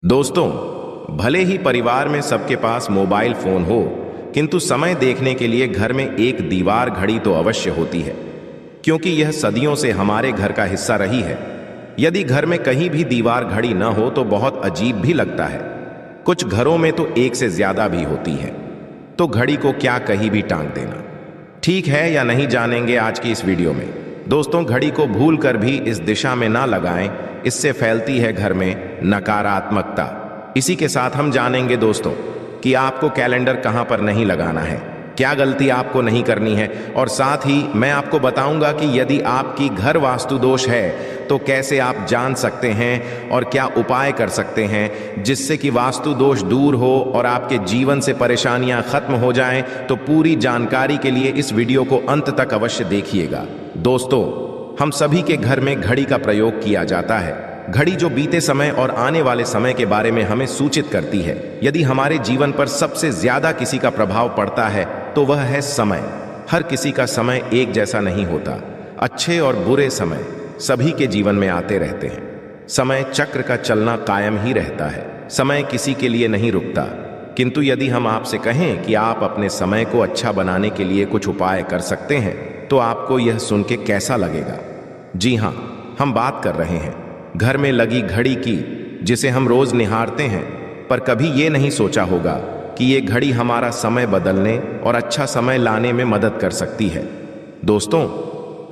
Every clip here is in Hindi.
दोस्तों, भले ही परिवार में सबके पास मोबाइल फोन हो, किंतु समय देखने के लिए घर में एक दीवार घड़ी तो अवश्य होती है, क्योंकि यह सदियों से हमारे घर का हिस्सा रही है। यदि घर में कहीं भी दीवार घड़ी न हो तो बहुत अजीब भी लगता है। कुछ घरों में तो एक से ज्यादा भी होती है, तो घड़ी को क्या कहीं भी टांग देना ठीक है या नहीं, जानेंगे आज की इस वीडियो में। दोस्तों, घड़ी को भूल कर भी इस दिशा में ना लगाएं, इससे फैलती है घर में नकारात्मकता। इसी के साथ हम जानेंगे दोस्तों कि आपको कैलेंडर कहां पर नहीं लगाना है, क्या गलती आपको नहीं करनी है, और साथ ही मैं आपको बताऊंगा कि यदि आपकी घर वास्तु दोष है तो कैसे आप जान सकते हैं और क्या उपाय कर सकते हैं जिससे कि वास्तु दोष दूर हो और आपके जीवन से परेशानियां खत्म हो जाएं। तो पूरी जानकारी के लिए इस वीडियो को अंत तक अवश्य देखिएगा। दोस्तों, हम सभी के घर में घड़ी का प्रयोग किया जाता है। घड़ी जो बीते समय और आने वाले समय के बारे में हमें सूचित करती है। यदि हमारे जीवन पर सबसे ज्यादा किसी का प्रभाव पड़ता है तो वह है समय। हर किसी का समय एक जैसा नहीं होता। अच्छे और बुरे समय सभी के जीवन में आते रहते हैं। समय चक्र का चलना कायम ही रहता है। समय किसी के लिए नहीं रुकता। किंतु यदि हम आपसे कहें कि आप अपने समय को अच्छा बनाने के लिए कुछ उपाय कर सकते हैं, तो आपको यह सुन के कैसा लगेगा? जी हाँ, हम बात कर रहे हैं घर में लगी घड़ी की, जिसे हम रोज निहारते हैं, पर कभी ये नहीं सोचा होगा कि ये घड़ी हमारा समय बदलने और अच्छा समय लाने में मदद कर सकती है। दोस्तों,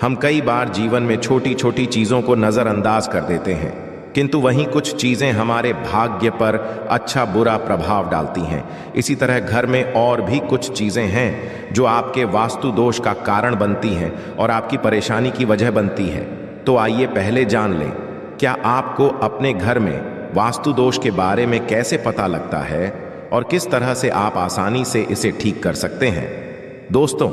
हम कई बार जीवन में छोटी छोटी चीजों को नजरअंदाज कर देते हैं, किंतु वहीं कुछ चीजें हमारे भाग्य पर अच्छा बुरा प्रभाव डालती हैं। इसी तरह घर में और भी कुछ चीजें हैं जो आपके वास्तु दोष का कारण बनती हैं और आपकी परेशानी की वजह बनती है। तो आइए पहले जान लें, क्या आपको अपने घर में वास्तु दोष के बारे में कैसे पता लगता है और किस तरह से आप आसानी से इसे ठीक कर सकते हैं। दोस्तों,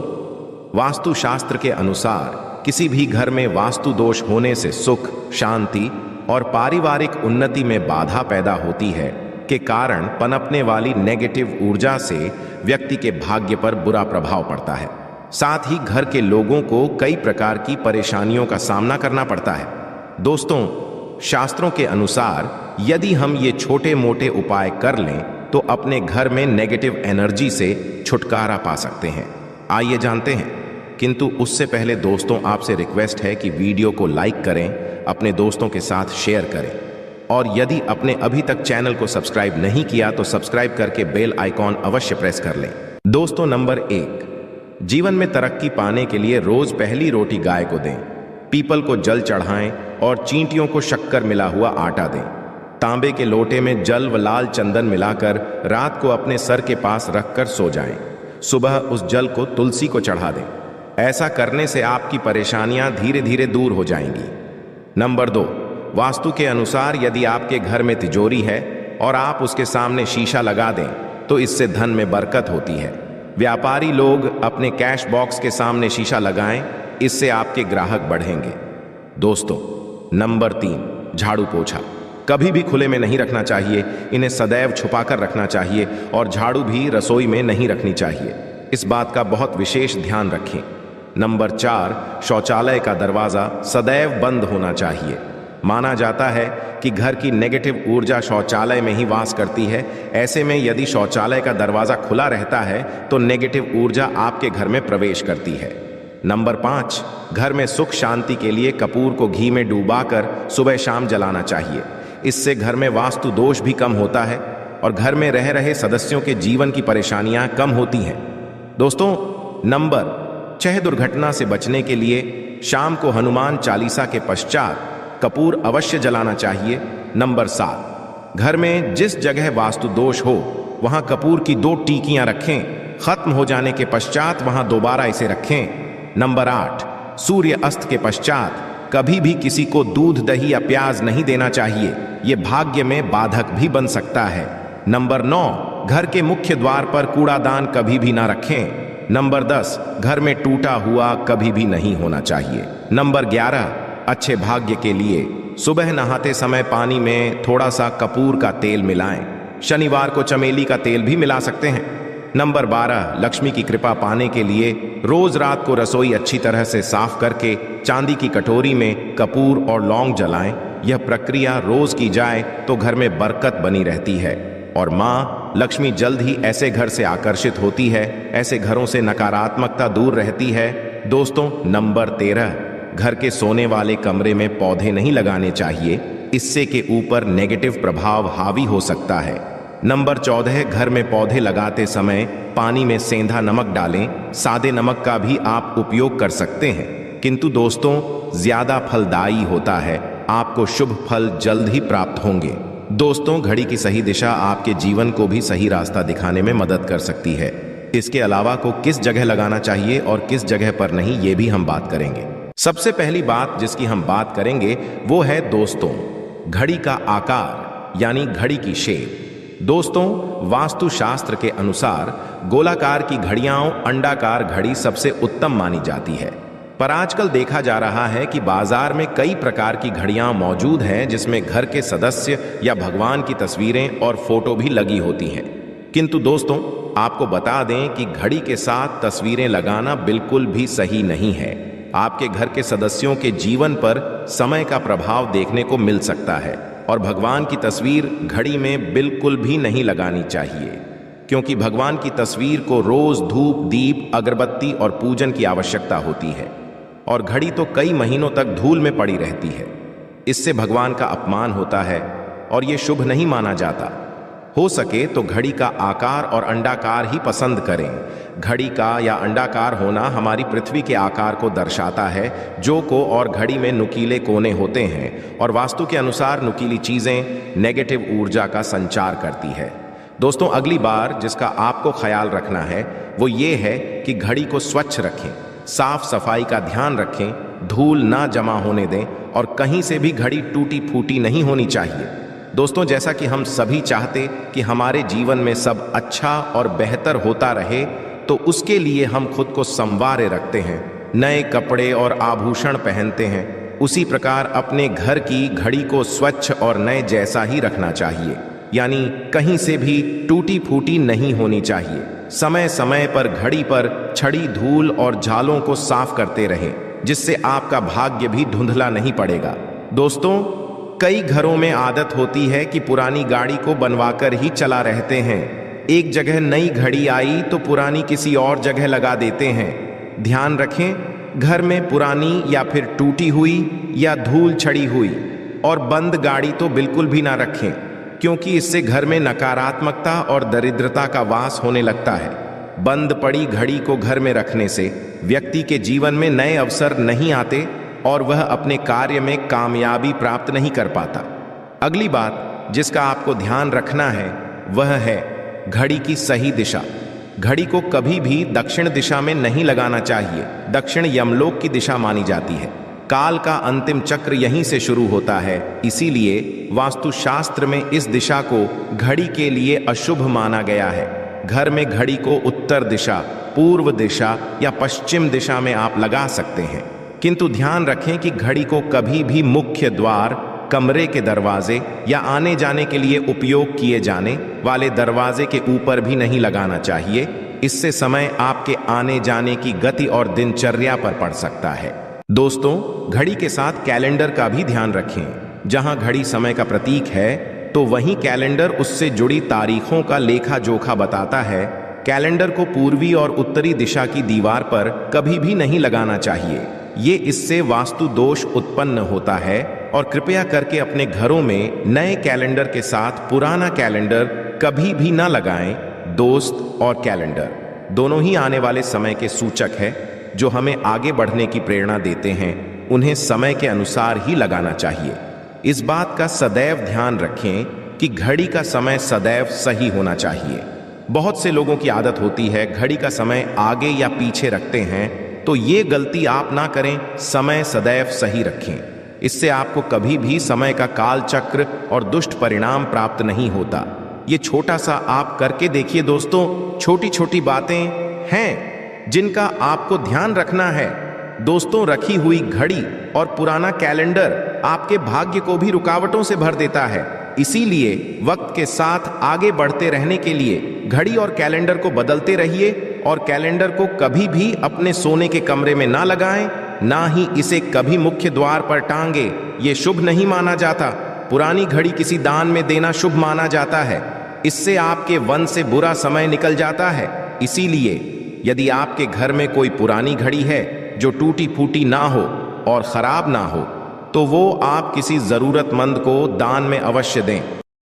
वास्तु शास्त्र के अनुसार किसी भी घर में वास्तु दोष होने से सुख, शांति और पारिवारिक उन्नति में बाधा पैदा होती है, के कारण पनपने वाली नेगेटिव ऊर्जा से व्यक्ति के भाग्य पर बुरा प्रभाव पड़ता है। साथ ही घर के लोगों को कई प्रकार की परेशानियों का सामना करना पड़ता है। दोस्तों, शास्त्रों के अनुसार यदि हम ये छोटे मोटे उपाय कर लें तो अपने घर में नेगेटिव एनर्जी से छुटकारा पा सकते हैं। आइए जानते हैं, किंतु उससे पहले दोस्तों आपसे रिक्वेस्ट है कि वीडियो को लाइक करें, अपने दोस्तों के साथ शेयर करें, और यदि आपने अभी तक चैनल को सब्सक्राइब नहीं किया तो सब्सक्राइब करके बेल आइकॉन अवश्य प्रेस कर लें। दोस्तों, नंबर 1, जीवन में तरक्की पाने के लिए रोज पहली रोटी गाय को दें, पीपल को जल चढ़ाएं और चींटियों को शक्कर मिला हुआ आटा दें। तांबे के लोटे में जल व लाल चंदन मिलाकर रात को अपने सर के पास रखकर सो जाएं। सुबह उस जल को तुलसी को चढ़ा दें। ऐसा करने से आपकी परेशानियां धीरे धीरे दूर हो जाएंगी। नंबर 2, वास्तु के अनुसार यदि आपके घर में तिजोरी है और आप उसके सामने शीशा लगा दें तो इससे धन में बरकत होती है। व्यापारी लोग अपने कैश बॉक्स के सामने शीशा लगाएं, इससे आपके ग्राहक बढ़ेंगे। दोस्तों, नंबर 3, झाड़ू पोछा कभी भी खुले में नहीं रखना चाहिए। इन्हें सदैव छुपाकर रखना चाहिए और झाड़ू भी रसोई में नहीं रखनी चाहिए। इस बात का बहुत विशेष ध्यान रखें। नंबर 4, शौचालय का दरवाजा सदैव बंद होना चाहिए। माना जाता है कि घर की नेगेटिव ऊर्जा शौचालय में ही वास करती है। ऐसे में यदि शौचालय का दरवाजा खुला रहता है तो नेगेटिव ऊर्जा आपके घर में प्रवेश करती है। नंबर 5, घर में सुख शांति के लिए कपूर को घी में डुबाकर सुबह शाम जलाना चाहिए। इससे घर में वास्तु दोष भी कम होता है और घर में रह रहे सदस्यों के जीवन की परेशानियां कम होती हैं। दोस्तों, नंबर 6, दुर्घटना से बचने के लिए शाम को हनुमान चालीसा के पश्चात कपूर अवश्य जलाना चाहिए। नंबर 7, घर में जिस जगह वास्तु दोष हो वहां कपूर की 2 टीकियां रखें। खत्म हो जाने के पश्चात वहां दोबारा इसे रखें। नंबर 8, सूर्य अस्त के पश्चात कभी भी किसी को दूध, दही या प्याज नहीं देना चाहिए। यह भाग्य में बाधक भी बन सकता है। नंबर 9, घर के मुख्य द्वार पर कूड़ादान कभी भी ना रखें। नंबर 10, घर में टूटा हुआ कभी भी नहीं होना चाहिए। नंबर 11, अच्छे भाग्य के लिए सुबह नहाते समय पानी में थोड़ा सा कपूर का तेल मिलाएं। शनिवार को चमेली का तेल भी मिला सकते हैं। नंबर 12, लक्ष्मी की कृपा पाने के लिए रोज रात को रसोई अच्छी तरह से साफ करके चांदी की कटोरी में कपूर और लौंग जलाएं। यह प्रक्रिया रोज की जाए तो घर में बरकत बनी रहती है और माँ लक्ष्मी जल्द ही ऐसे घर से आकर्षित होती है, ऐसे घरों से नकारात्मकता दूर रहती है। दोस्तों, नंबर 13, घर के सोने वाले कमरे में पौधे नहीं लगाने चाहिए, इससे के ऊपर नेगेटिव प्रभाव हावी हो सकता है। नंबर 14, घर में पौधे लगाते समय पानी में सेंधा नमक डालें। सादे नमक का भी आप उपयोग कर सकते हैं, किंतु दोस्तों ज्यादा फलदायी होता है, आपको शुभ फल जल्द ही प्राप्त होंगे। दोस्तों, घड़ी की सही दिशा आपके जीवन को भी सही रास्ता दिखाने में मदद कर सकती है। इसके अलावा को किस जगह लगाना चाहिए और किस जगह पर नहीं, ये भी हम बात करेंगे। सबसे पहली बात जिसकी हम बात करेंगे वो है दोस्तों घड़ी का आकार, यानी घड़ी की शेप। दोस्तों, वास्तुशास्त्र के अनुसार गोलाकार की घड़ियां अंडाकार घड़ी सबसे उत्तम मानी जाती है, पर आजकल देखा जा रहा है कि बाजार में कई प्रकार की घड़ियां मौजूद हैं जिसमें घर के सदस्य या भगवान की तस्वीरें और फोटो भी लगी होती हैं। किंतु दोस्तों, आपको बता दें कि घड़ी के साथ तस्वीरें लगाना बिल्कुल भी सही नहीं है। आपके घर के सदस्यों के जीवन पर समय का प्रभाव देखने को मिल सकता है और भगवान की तस्वीर घड़ी में बिल्कुल भी नहीं लगानी चाहिए, क्योंकि भगवान की तस्वीर को रोज धूप, दीप, अगरबत्ती और पूजन की आवश्यकता होती है और घड़ी तो कई महीनों तक धूल में पड़ी रहती है। इससे भगवान का अपमान होता है और ये शुभ नहीं माना जाता। हो सके तो घड़ी का आकार और अंडाकार ही पसंद करें। घड़ी का या अंडाकार होना हमारी पृथ्वी के आकार को दर्शाता है, जो को और घड़ी में नुकीले कोने होते हैं और वास्तु के अनुसार नुकीली चीजें नेगेटिव ऊर्जा का संचार करती है। दोस्तों, अगली बार जिसका आपको ख्याल रखना है वो ये है कि घड़ी को स्वच्छ रखें, साफ सफाई का ध्यान रखें, धूल ना जमा होने दें और कहीं से भी घड़ी टूटी फूटी नहीं होनी चाहिए। दोस्तों, जैसा कि हम सभी चाहते कि हमारे जीवन में सब अच्छा और बेहतर होता रहे, तो उसके लिए हम खुद को संवारे रखते हैं, नए कपड़े और आभूषण पहनते हैं। उसी प्रकार अपने घर की घड़ी को स्वच्छ और नए जैसा ही रखना चाहिए, यानी कहीं से भी टूटी फूटी नहीं होनी चाहिए। समय समय पर घड़ी पर छड़ी, धूल और झालों को साफ करते रहें, जिससे आपका भाग्य भी धुंधला नहीं पड़ेगा। दोस्तों, कई घरों में आदत होती है कि पुरानी गाड़ी को बनवाकर ही चला रहते हैं। एक जगह नई घड़ी आई तो पुरानी किसी और जगह लगा देते हैं। ध्यान रखें, घर में पुरानी या फिर टूटी हुई या धूल छड़ी हुई और बंद गाड़ी तो बिल्कुल भी ना रखें, क्योंकि इससे घर में नकारात्मकता और दरिद्रता का वास होने लगता है। बंद पड़ी घड़ी को घर में रखने से व्यक्ति के जीवन में नए अवसर नहीं आते और वह अपने कार्य में कामयाबी प्राप्त नहीं कर पाता। अगली बात जिसका आपको ध्यान रखना है वह है घड़ी की सही दिशा। घड़ी को कभी भी दक्षिण दिशा में नहीं लगाना चाहिए। दक्षिण यमलोक की दिशा मानी जाती है। काल का अंतिम चक्र यहीं से शुरू होता है, इसीलिए वास्तुशास्त्र में इस दिशा को घड़ी के लिए अशुभ माना गया है। घर में घड़ी को उत्तर दिशा, पूर्व दिशा या पश्चिम दिशा में आप लगा सकते हैं, किंतु ध्यान रखें कि घड़ी को कभी भी मुख्य द्वार, कमरे के दरवाजे या आने जाने के लिए उपयोग किए जाने वाले दरवाजे के ऊपर भी नहीं लगाना चाहिए। इससे समय आपके आने जाने की गति और दिनचर्या पर पड़ सकता है। दोस्तों, घड़ी के साथ कैलेंडर का भी ध्यान रखें। जहां घड़ी समय का प्रतीक है तो वहीं कैलेंडर उससे जुड़ी तारीखों का लेखा जोखा बताता है। कैलेंडर को पूर्वी और उत्तरी दिशा की दीवार पर कभी भी नहीं लगाना चाहिए। ये इससे वास्तु दोष उत्पन्न होता है और कृपया करके अपने घरों में नए कैलेंडर के साथ पुराना कैलेंडर कभी भी ना लगाएं। दोस्त और कैलेंडर दोनों ही आने वाले समय के सूचक है, जो हमें आगे बढ़ने की प्रेरणा देते हैं। उन्हें समय के अनुसार ही लगाना चाहिए। इस बात का सदैव ध्यान रखें कि घड़ी का समय सदैव सही होना चाहिए। बहुत से लोगों की आदत होती है घड़ी का समय आगे या पीछे रखते हैं, तो ये गलती आप ना करें। समय सदैव सही रखें, इससे आपको कभी भी समय का काल चक्र और दुष्ट परिणाम प्राप्त नहीं होता। ये छोटा सा आप करके देखिए दोस्तों। छोटी छोटी बातें हैं जिनका आपको ध्यान रखना है। दोस्तों, रखी हुई घड़ी और पुराना कैलेंडर आपके भाग्य को भी रुकावटों से भर देता है। इसीलिए वक्त के साथ आगे बढ़ते रहने के लिए घड़ी और कैलेंडर को बदलते रहिए और कैलेंडर को कभी भी अपने सोने के कमरे में ना लगाएं, ना ही इसे कभी मुख्य द्वार पर टांगे ये शुभ नहीं माना जाता। पुरानी घड़ी किसी दान में देना शुभ माना जाता है। इससे आपके वन से बुरा समय निकल जाता है। इसीलिए यदि आपके घर में कोई पुरानी घड़ी है जो टूटी फूटी ना हो और खराब ना हो, तो वो आप किसी जरूरतमंद को दान में अवश्य दें।